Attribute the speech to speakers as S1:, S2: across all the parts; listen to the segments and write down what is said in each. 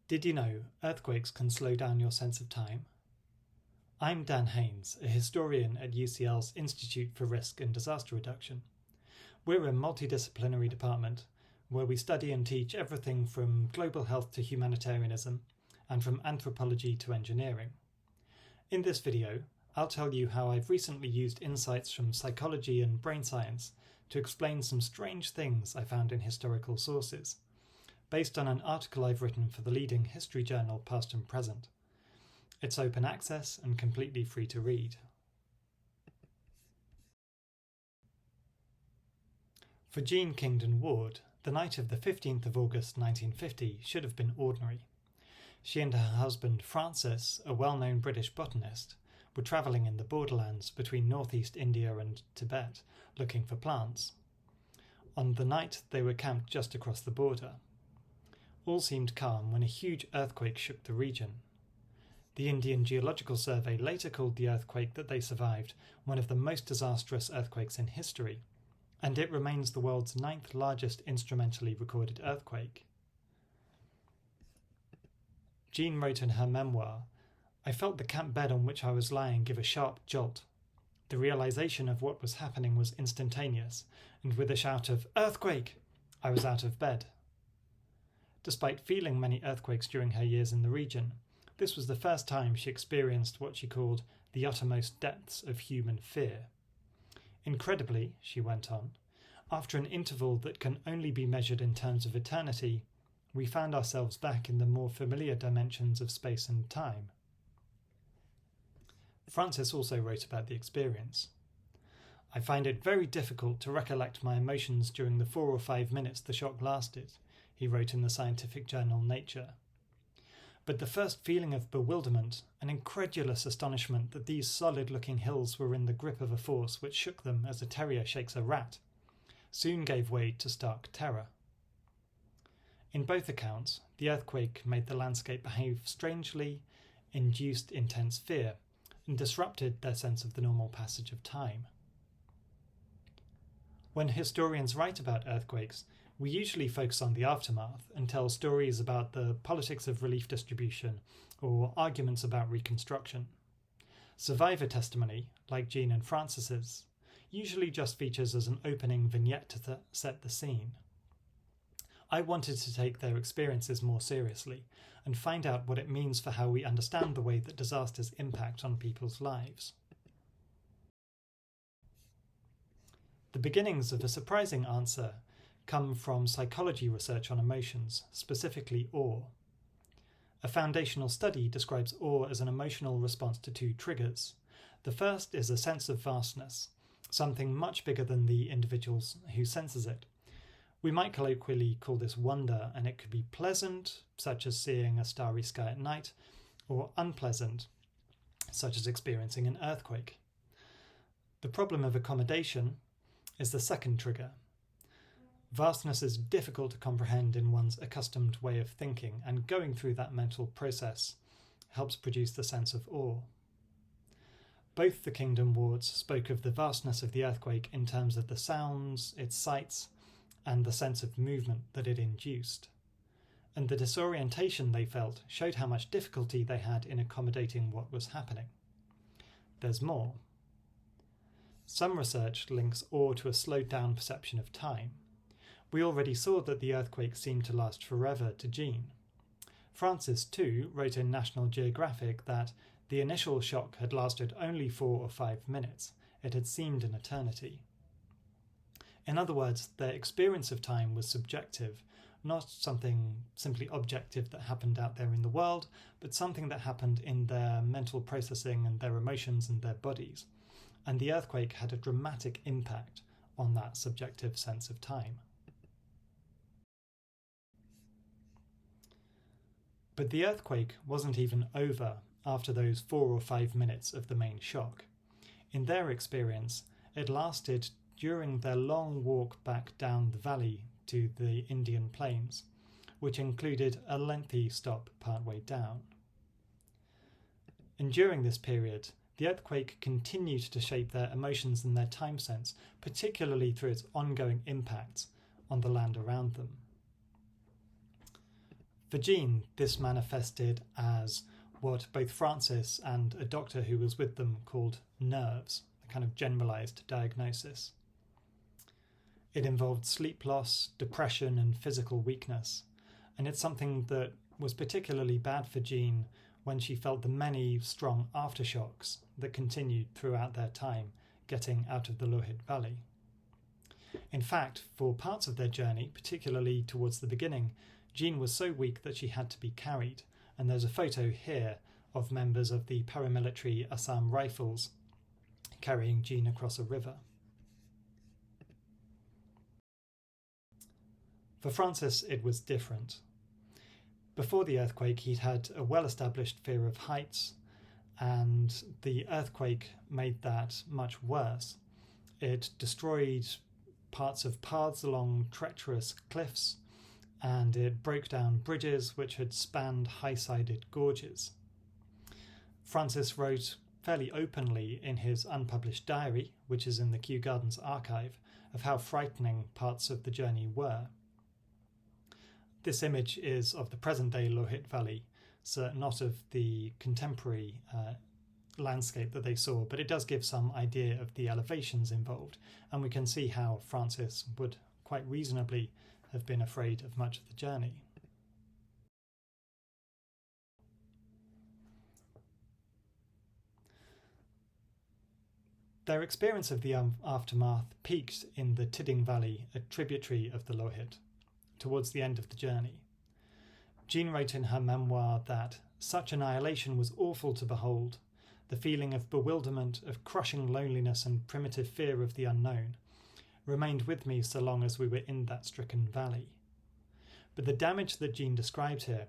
S1: Did you know earthquakes can slow down your sense of time? I'm Dan Haines, a historian at UCL's Institute for Risk and Disaster Reduction. We're a multidisciplinary department where we study and teach everything from global health to humanitarianism and from anthropology to engineering. In this video, I'll tell you how I've recently used insights from psychology and brain science to explain some strange things I found in historical sources, based on an article I've written for the leading history journal Past and Present. It's open access and completely free to read. For Jean Kingdon-Ward, the night of the 15th of August 1950 should have been ordinary. She and her husband Francis, a well-known British botanist, were travelling in the borderlands between northeast India and Tibet, looking for plants. On the night they were camped just across the border. All seemed calm when a huge earthquake shook the region. The Indian Geological Survey later called the earthquake that they survived one of the most disastrous earthquakes in history, and it remains the world's 9th largest instrumentally recorded earthquake. Jean wrote in her memoir, "I felt the camp bed on which I was lying give a sharp jolt. The realization of what was happening was instantaneous, and with a shout of 'Earthquake!' I was out of bed." Despite feeling many earthquakes during her years in the region, this was the first time she experienced what she called the uttermost depths of human fear. Incredibly, she went on, after an interval that can only be measured in terms of eternity, we found ourselves back in the more familiar dimensions of space and time. Francis also wrote about the experience. "I find it very difficult to recollect my emotions during the 4 or 5 minutes the shock lasted," he wrote in the scientific journal Nature. "But the first feeling of bewilderment, an incredulous astonishment that these solid-looking hills were in the grip of a force which shook them as a terrier shakes a rat, soon gave way to stark terror." In both accounts, the earthquake made the landscape behave strangely, induced intense fear, and disrupted their sense of the normal passage of time. When historians write about earthquakes, we usually focus on the aftermath and tell stories about the politics of relief distribution or arguments about reconstruction. Survivor testimony, like Jean and Francis's, usually just features as an opening vignette to set the scene. I wanted to take their experiences more seriously and find out what it means for how we understand the way that disasters impact on people's lives. The beginnings of a surprising answer come from psychology research on emotions, specifically awe. A foundational study describes awe as an emotional response to 2 triggers. The first is a sense of vastness, something much bigger than the individuals who senses it. We might colloquially call this wonder, and it could be pleasant, such as seeing a starry sky at night, or unpleasant, such as experiencing an earthquake. The problem of accommodation is the second trigger. Vastness is difficult to comprehend in one's accustomed way of thinking, and going through that mental process helps produce the sense of awe. Both the Kingdon-Wards spoke of the vastness of the earthquake in terms of the sounds, its sights, and the sense of movement that it induced. And the disorientation they felt showed how much difficulty they had in accommodating what was happening. There's more. Some research links awe to a slowed down perception of time. We already saw that the earthquake seemed to last forever to Jean. Francis, too, wrote in National Geographic that the initial shock had lasted only 4 or 5 minutes. It had seemed an eternity. In other words, their experience of time was subjective, not something simply objective that happened out there in the world, but something that happened in their mental processing and their emotions and their bodies. And the earthquake had a dramatic impact on that subjective sense of time. But the earthquake wasn't even over after those 4 or 5 minutes of the main shock. In their experience, it lasted during their long walk back down the valley to the Indian plains, which included a lengthy stop partway down. And during this period, the earthquake continued to shape their emotions and their time sense, particularly through its ongoing impacts on the land around them. For Jean, this manifested as what both Francis and a doctor who was with them called nerves, a kind of generalized diagnosis. It involved sleep loss, depression, and physical weakness, and it's something that was particularly bad for Jean when she felt the many strong aftershocks that continued throughout their time getting out of the Lohit Valley. In fact, for parts of their journey, particularly towards the beginning, Jean was so weak that she had to be carried, and there's a photo here of members of the paramilitary Assam Rifles carrying Jean across a river. For Francis, it was different. Before the earthquake, he'd had a well-established fear of heights, and the earthquake made that much worse. It destroyed parts of paths along treacherous cliffs, and it broke down bridges which had spanned high-sided gorges. Francis wrote fairly openly in his unpublished diary, which is in the Kew Gardens archive, of how frightening parts of the journey were. This image is of the present-day Lohit Valley, so not of the contemporary landscape that they saw, but it does give some idea of the elevations involved, and we can see how Francis would quite reasonably have been afraid of much of the journey. Their experience of the aftermath peaked in the Tiding Valley, a tributary of the Lohit, towards the end of the journey. Jean wrote in her memoir that such annihilation was awful to behold. The feeling of bewilderment, of crushing loneliness and primitive fear of the unknown remained with me so long as we were in that stricken valley. But the damage that Jean described here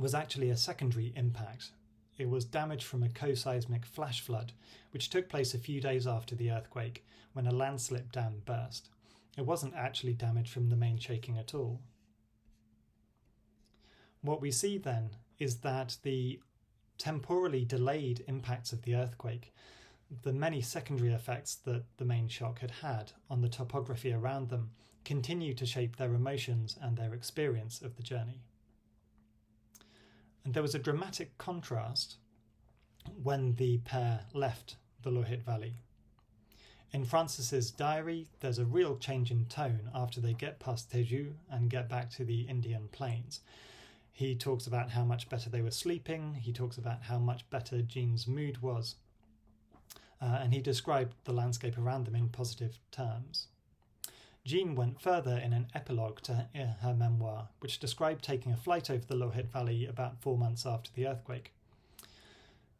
S1: was actually a secondary impact. It was damage from a co-seismic flash flood, which took place a few days after the earthquake, when a landslip dam burst. It wasn't actually damage from the main shaking at all. What we see then is that the temporally delayed impacts of the earthquake, the many secondary effects that the main shock had had on the topography around them, continue to shape their emotions and their experience of the journey. And there was a dramatic contrast when the pair left the Lohit Valley. In Francis's diary, there's a real change in tone after they get past Teju and get back to the Indian plains. He talks about how much better they were sleeping, he talks about how much better Jean's mood was, and he described the landscape around them in positive terms. Jean went further in an epilogue to her memoir, which described taking a flight over the Lohit Valley about 4 months after the earthquake.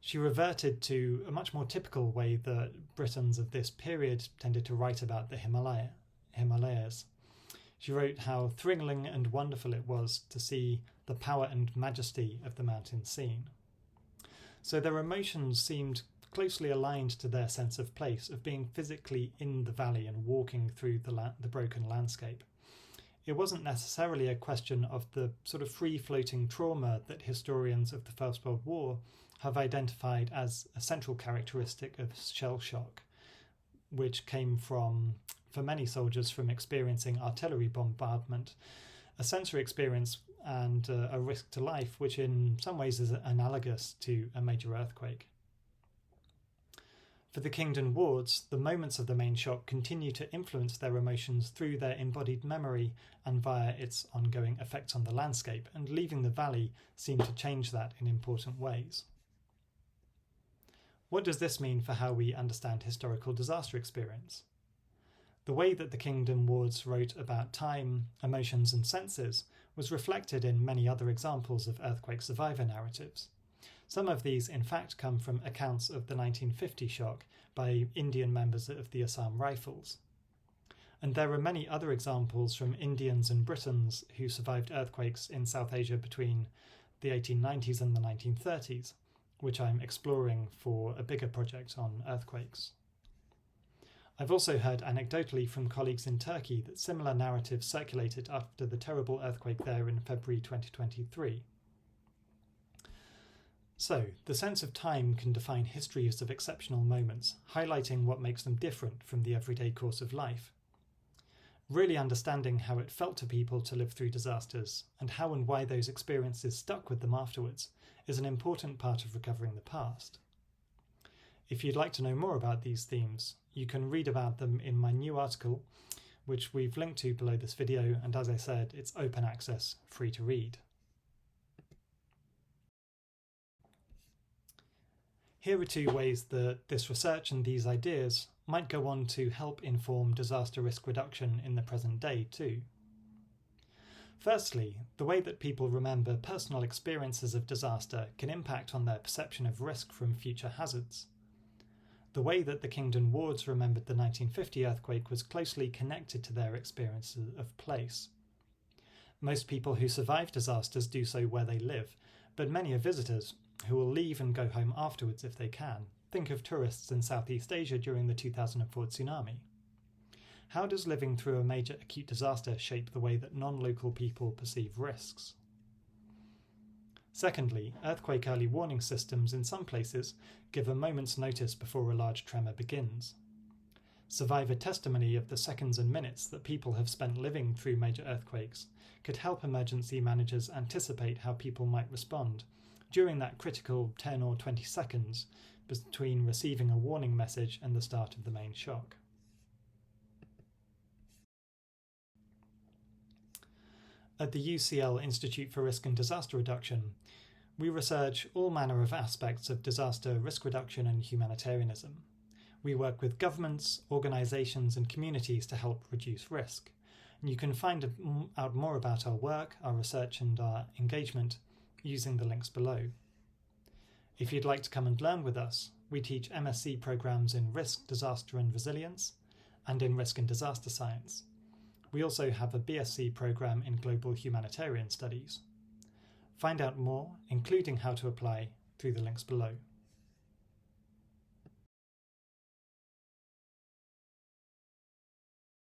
S1: She reverted to a much more typical way that Britons of this period tended to write about the Himalayas. She wrote how thrilling and wonderful it was to see the power and majesty of the mountain scene. So their emotions seemed closely aligned to their sense of place, of being physically in the valley and walking through the broken landscape. It wasn't necessarily a question of the sort of free-floating trauma that historians of the First World War have identified as a central characteristic of shell shock, which came from, for many soldiers, from experiencing artillery bombardment, a sensory experience and a risk to life, which in some ways is analogous to a major earthquake. For the Kingdon-Wards, the moments of the main shock continue to influence their emotions through their embodied memory and via its ongoing effects on the landscape, and leaving the valley seemed to change that in important ways. What does this mean for how we understand historical disaster experience? The way that the Kingdon-Wards wrote about time, emotions and senses was reflected in many other examples of earthquake survivor narratives. Some of these, in fact, come from accounts of the 1950 shock by Indian members of the Assam Rifles. And there are many other examples from Indians and Britons who survived earthquakes in South Asia between the 1890s and the 1930s, which I'm exploring for a bigger project on earthquakes. I've also heard anecdotally from colleagues in Turkey that similar narratives circulated after the terrible earthquake there in February 2023. So, the sense of time can define histories of exceptional moments, highlighting what makes them different from the everyday course of life. Really understanding how it felt to people to live through disasters and how and why those experiences stuck with them afterwards is an important part of recovering the past. If you'd like to know more about these themes, you can read about them in my new article, which we've linked to below this video, and as I said, it's open access, free to read. Here are two ways that this research and these ideas might go on to help inform disaster risk reduction in the present day too. Firstly, the way that people remember personal experiences of disaster can impact on their perception of risk from future hazards. The way that the Kingdon-Wards remembered the 1950 earthquake was closely connected to their experiences of place. Most people who survive disasters do so where they live, but many are visitors who will leave and go home afterwards if they can. Think of tourists in Southeast Asia during the 2004 tsunami. How does living through a major acute disaster shape the way that non-local people perceive risks? Secondly, earthquake early warning systems in some places give a moment's notice before a large tremor begins. Survivor testimony of the seconds and minutes that people have spent living through major earthquakes could help emergency managers anticipate how people might respond during that critical 10 or 20 seconds between receiving a warning message and the start of the main shock. At the UCL Institute for Risk and Disaster Reduction, we research all manner of aspects of disaster risk reduction and humanitarianism. We work with governments, organisations and communities to help reduce risk. And you can find out more about our work, our research and our engagement using the links below. If you'd like to come and learn with us, we teach MSc programs in Risk, Disaster and Resilience and in Risk and Disaster Science. We also have a BSc program in Global Humanitarian Studies. Find out more, including how to apply, through the links below.